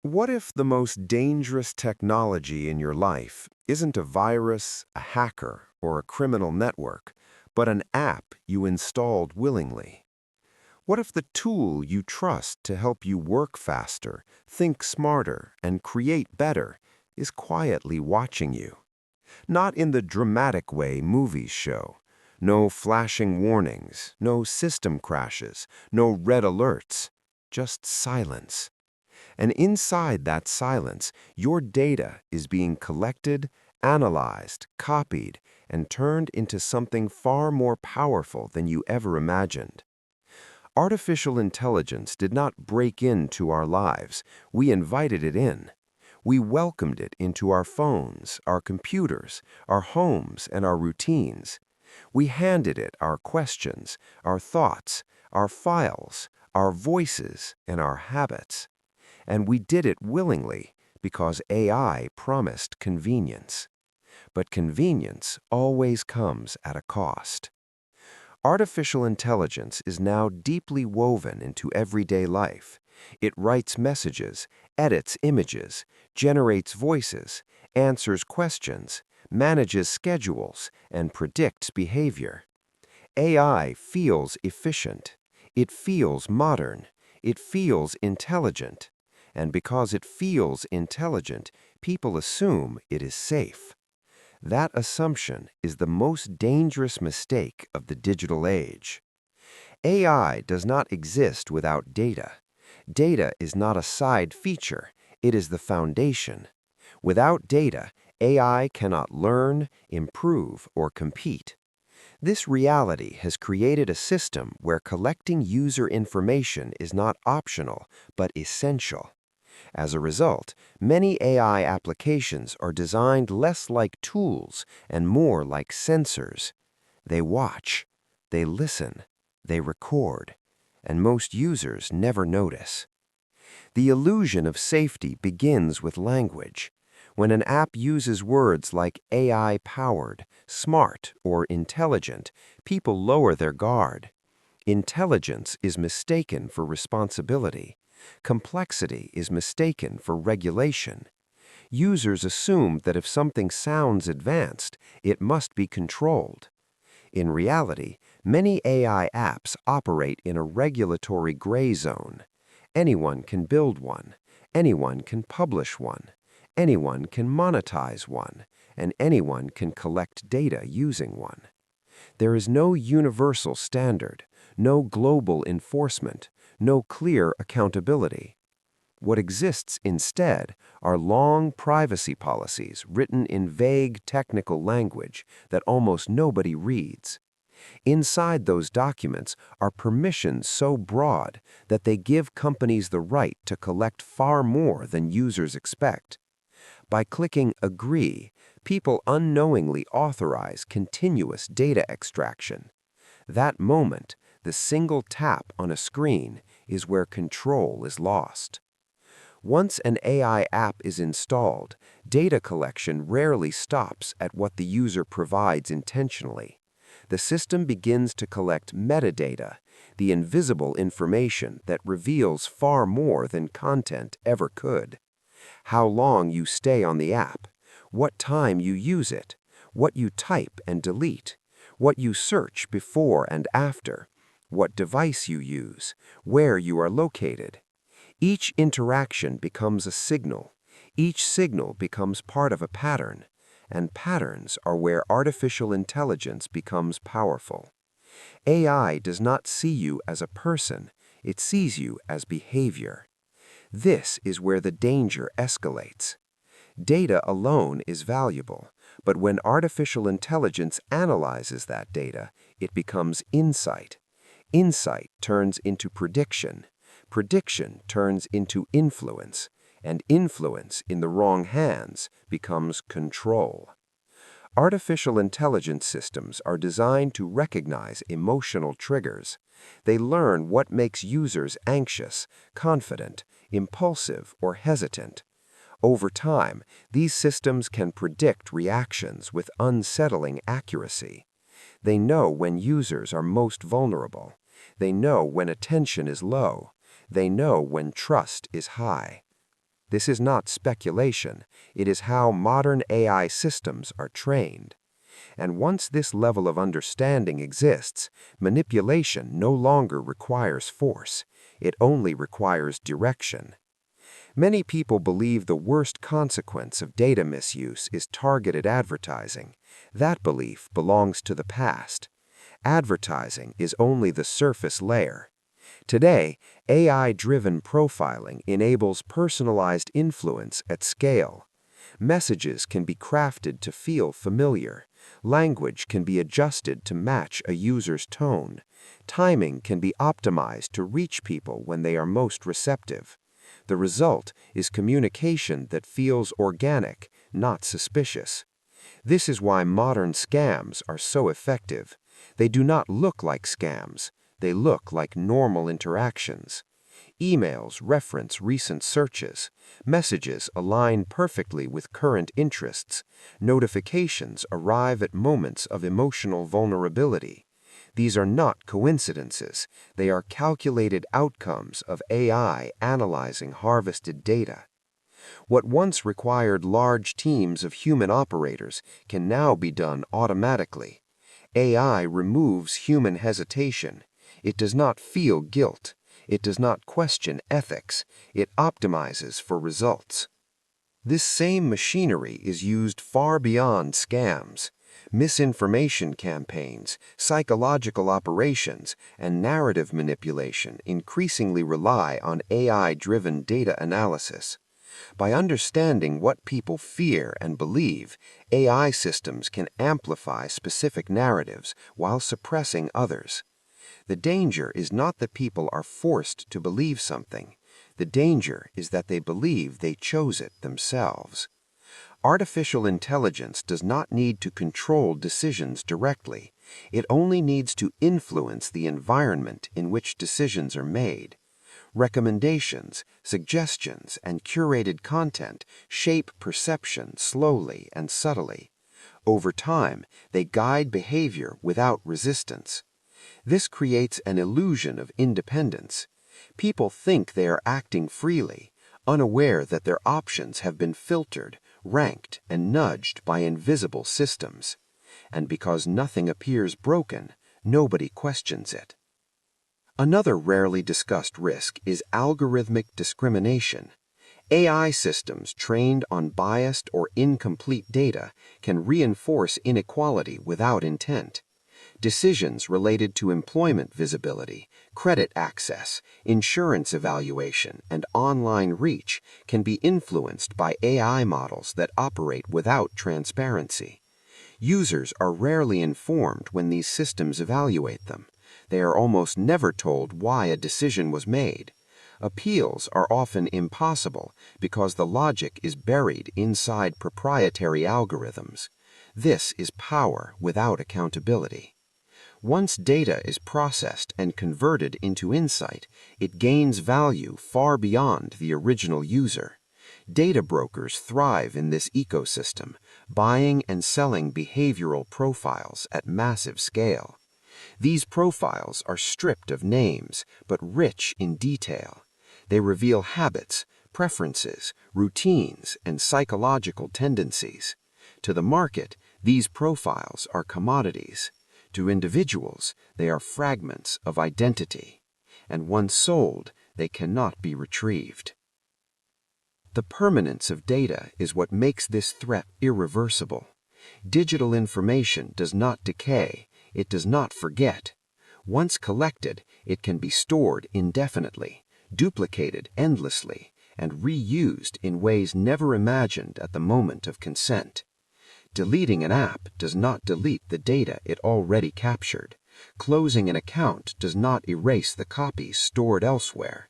What if the most dangerous technology in your life isn't a virus, a hacker, or a criminal network, but an app you installed willingly? What if the tool you trust to help you work faster, think smarter, and create better is quietly watching you? Not in the dramatic way movies show. No flashing warnings, no system crashes, no red alerts, just silence. And inside that silence, your data is being collected, analyzed, copied, and turned into something far more powerful than you ever imagined. Artificial intelligence did not break into our lives. We invited it in. We welcomed it into our phones, our computers, our homes, and our routines. We handed it our questions, our thoughts, our files, our voices, and our habits. And we did it willingly because AI promised convenience. But convenience always comes at a cost. Artificial intelligence is now deeply woven into everyday life. It writes messages, edits images, generates voices, answers questions, manages schedules, and predicts behavior. AI feels efficient. It feels modern. It feels intelligent. And because it feels intelligent, people assume it is safe. That assumption is the most dangerous mistake of the digital age. AI does not exist without data. Data is not a side feature, it is the foundation. Without data, AI cannot learn, improve, or compete. This reality has created a system where collecting user information is not optional, but essential. As a result, many AI applications are designed less like tools and more like sensors. They watch, they listen, they record, and most users never notice. The illusion of safety begins with language. When an app uses words like AI-powered, smart, or intelligent, people lower their guard. Intelligence is mistaken for responsibility. Complexity is mistaken for regulation. Users assume that if something sounds advanced, it must be controlled. In reality, many AI apps operate in a regulatory gray zone. Anyone can build one. Anyone can publish one. Anyone can monetize one. And anyone can collect data using one. There is no universal standard, no global enforcement, no clear accountability. What exists instead are long privacy policies written in vague technical language that almost nobody reads. Inside those documents are permissions so broad that they give companies the right to collect far more than users expect. By clicking Agree, people unknowingly authorize continuous data extraction. That moment, the single tap on a screen, is where control is lost. Once an AI app is installed, data collection rarely stops at what the user provides intentionally. The system begins to collect metadata, the invisible information that reveals far more than content ever could. How long you stay on the app, what time you use it, what you type and delete, what you search before and after, what device you use, where you are located. Each interaction becomes a signal. Each signal becomes part of a pattern, and patterns are where artificial intelligence becomes powerful. AI does not see you as a person, it sees you as behavior. This is where the danger escalates. Data alone is valuable, but when artificial intelligence analyzes that data, it becomes insight. Insight turns into prediction. Prediction turns into influence, and influence in the wrong hands becomes control. Artificial intelligence systems are designed to recognize emotional triggers. They learn what makes users anxious, confident, impulsive, or hesitant. Over time, these systems can predict reactions with unsettling accuracy. They know when users are most vulnerable. They know when attention is low. They know when trust is high. This is not speculation, it is how modern AI systems are trained. And once this level of understanding exists, manipulation no longer requires force, it only requires direction. Many people believe the worst consequence of data misuse is targeted advertising. That belief belongs to the past. Advertising is only the surface layer. Today, AI-driven profiling enables personalized influence at scale. Messages can be crafted to feel familiar. Language can be adjusted to match a user's tone. Timing can be optimized to reach people when they are most receptive. The result is communication that feels organic, not suspicious. This is why modern scams are so effective. They do not look like scams. They look like normal interactions. Emails reference recent searches. Messages align perfectly with current interests. Notifications arrive at moments of emotional vulnerability. These are not coincidences. They are calculated outcomes of AI analyzing harvested data. What once required large teams of human operators can now be done automatically. AI removes human hesitation. It does not feel guilt. It does not question ethics. It optimizes for results. This same machinery is used far beyond scams. Misinformation campaigns, psychological operations, and narrative manipulation increasingly rely on AI-driven data analysis. By understanding what people fear and believe, AI systems can amplify specific narratives while suppressing others. The danger is not that people are forced to believe something. The danger is that they believe they chose it themselves. Artificial intelligence does not need to control decisions directly. It only needs to influence the environment in which decisions are made. Recommendations, suggestions, and curated content shape perception slowly and subtly. Over time, they guide behavior without resistance. This creates an illusion of independence. People think they are acting freely, unaware that their options have been filtered, ranked, and nudged by invisible systems. And because nothing appears broken, nobody questions it. Another rarely discussed risk is algorithmic discrimination. AI systems trained on biased or incomplete data can reinforce inequality without intent. Decisions related to employment visibility, credit access, insurance evaluation, and online reach can be influenced by AI models that operate without transparency. Users are rarely informed when these systems evaluate them. They are almost never told why a decision was made. Appeals are often impossible because the logic is buried inside proprietary algorithms. This is power without accountability. Once data is processed and converted into insight, it gains value far beyond the original user. Data brokers thrive in this ecosystem, buying and selling behavioral profiles at massive scale. These profiles are stripped of names, but rich in detail. They reveal habits, preferences, routines, and psychological tendencies. To the market, these profiles are commodities. To individuals, they are fragments of identity. And once sold, they cannot be retrieved. The permanence of data is what makes this threat irreversible. Digital information does not decay, it does not forget. Once collected, it can be stored indefinitely, duplicated endlessly, and reused in ways never imagined at the moment of consent. Deleting an app does not delete the data it already captured. Closing an account does not erase the copies stored elsewhere.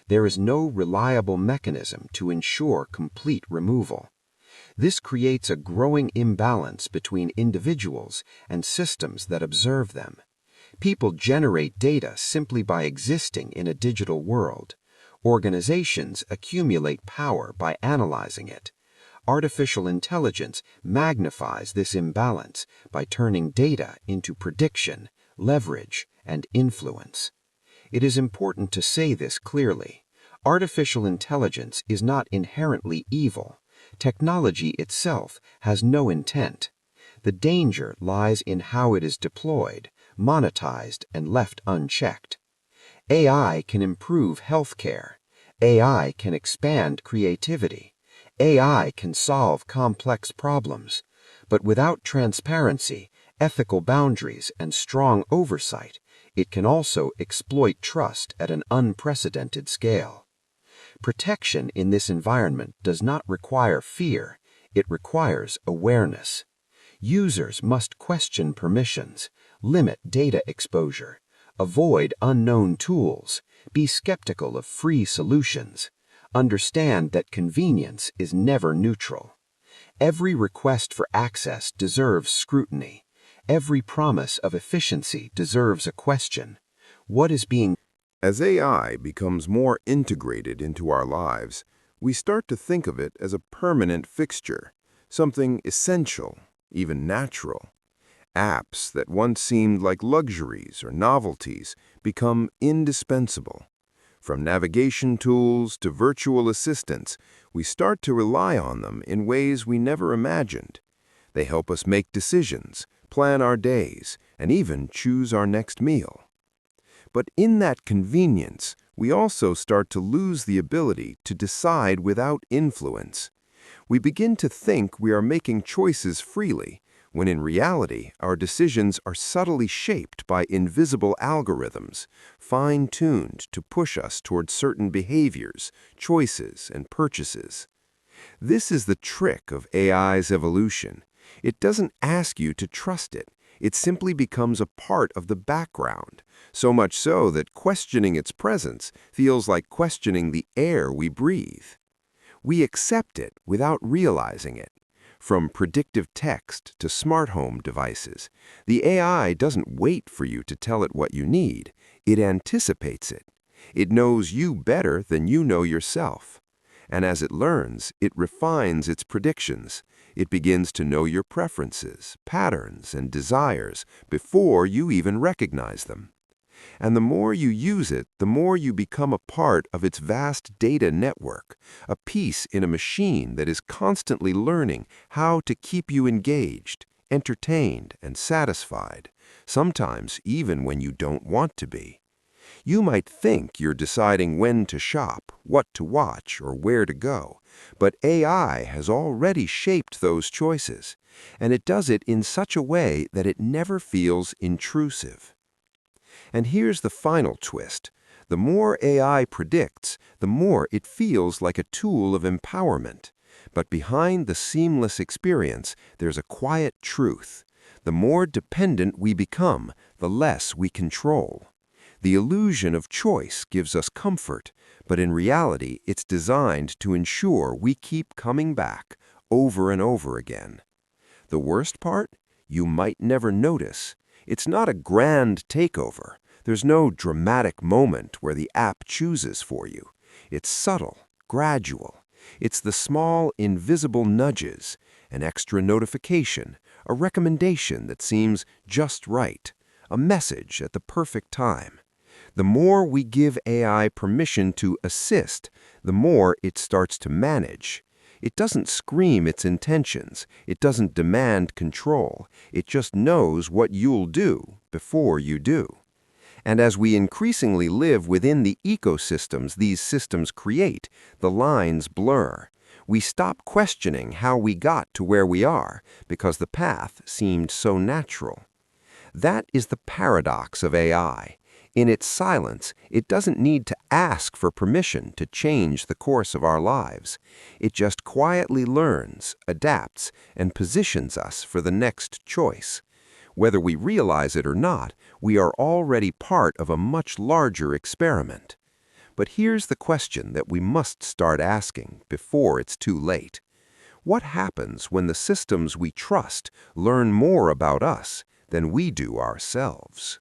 There is no reliable mechanism to ensure complete removal. This creates a growing imbalance between individuals and systems that observe them. People generate data simply by existing in a digital world. Organizations accumulate power by analyzing it. Artificial intelligence magnifies this imbalance by turning data into prediction, leverage, and influence. It is important to say this clearly. Artificial intelligence is not inherently evil. Technology itself has no intent. The danger lies in how it is deployed, monetized, and left unchecked. AI can improve healthcare. AI can expand creativity. AI can solve complex problems. But without transparency, ethical boundaries, and strong oversight, it can also exploit trust at an unprecedented scale. Protection in this environment does not require fear, it requires awareness. Users must question permissions, limit data exposure, avoid unknown tools, be skeptical of free solutions, understand that convenience is never neutral. Every request for access deserves scrutiny. Every promise of efficiency deserves a question. What is being As AI becomes more integrated into our lives, we start to think of it as a permanent fixture, something essential, even natural. Apps that once seemed like luxuries or novelties become indispensable. From navigation tools to virtual assistants, we start to rely on them in ways we never imagined. They help us make decisions, plan our days, and even choose our next meal. But in that convenience, we also start to lose the ability to decide without influence. We begin to think we are making choices freely, when in reality, our decisions are subtly shaped by invisible algorithms, fine-tuned to push us toward certain behaviors, choices, and purchases. This is the trick of AI's evolution. It doesn't ask you to trust it. It simply becomes a part of the background, so much so that questioning its presence feels like questioning the air we breathe. We accept it without realizing it. From predictive text to smart home devices, the AI doesn't wait for you to tell it what you need. It anticipates it. It knows you better than you know yourself. And as it learns, it refines its predictions. It begins to know your preferences, patterns, and desires before you even recognize them. And the more you use it, the more you become a part of its vast data network, a piece in a machine that is constantly learning how to keep you engaged, entertained, and satisfied, sometimes even when you don't want to be. You might think you're deciding when to shop, what to watch, or where to go, but AI has already shaped those choices, and it does it in such a way that it never feels intrusive. And here's the final twist. The more AI predicts, the more it feels like a tool of empowerment. But behind the seamless experience, there's a quiet truth. The more dependent we become, the less we control. The illusion of choice gives us comfort, but in reality, it's designed to ensure we keep coming back over and over again. The worst part? You might never notice. It's not a grand takeover. There's no dramatic moment where the app chooses for you. It's subtle, gradual. It's the small, invisible nudges, an extra notification, a recommendation that seems just right, a message at the perfect time. The more we give AI permission to assist, the more it starts to manage. It doesn't scream its intentions. It doesn't demand control. It just knows what you'll do before you do. And as we increasingly live within the ecosystems these systems create, the lines blur. We stop questioning how we got to where we are because the path seemed so natural. That is the paradox of AI. In its silence, it doesn't need to ask for permission to change the course of our lives. It just quietly learns, adapts, and positions us for the next choice. Whether we realize it or not, we are already part of a much larger experiment. But here's the question that we must start asking before it's too late. What happens when the systems we trust learn more about us than we do ourselves?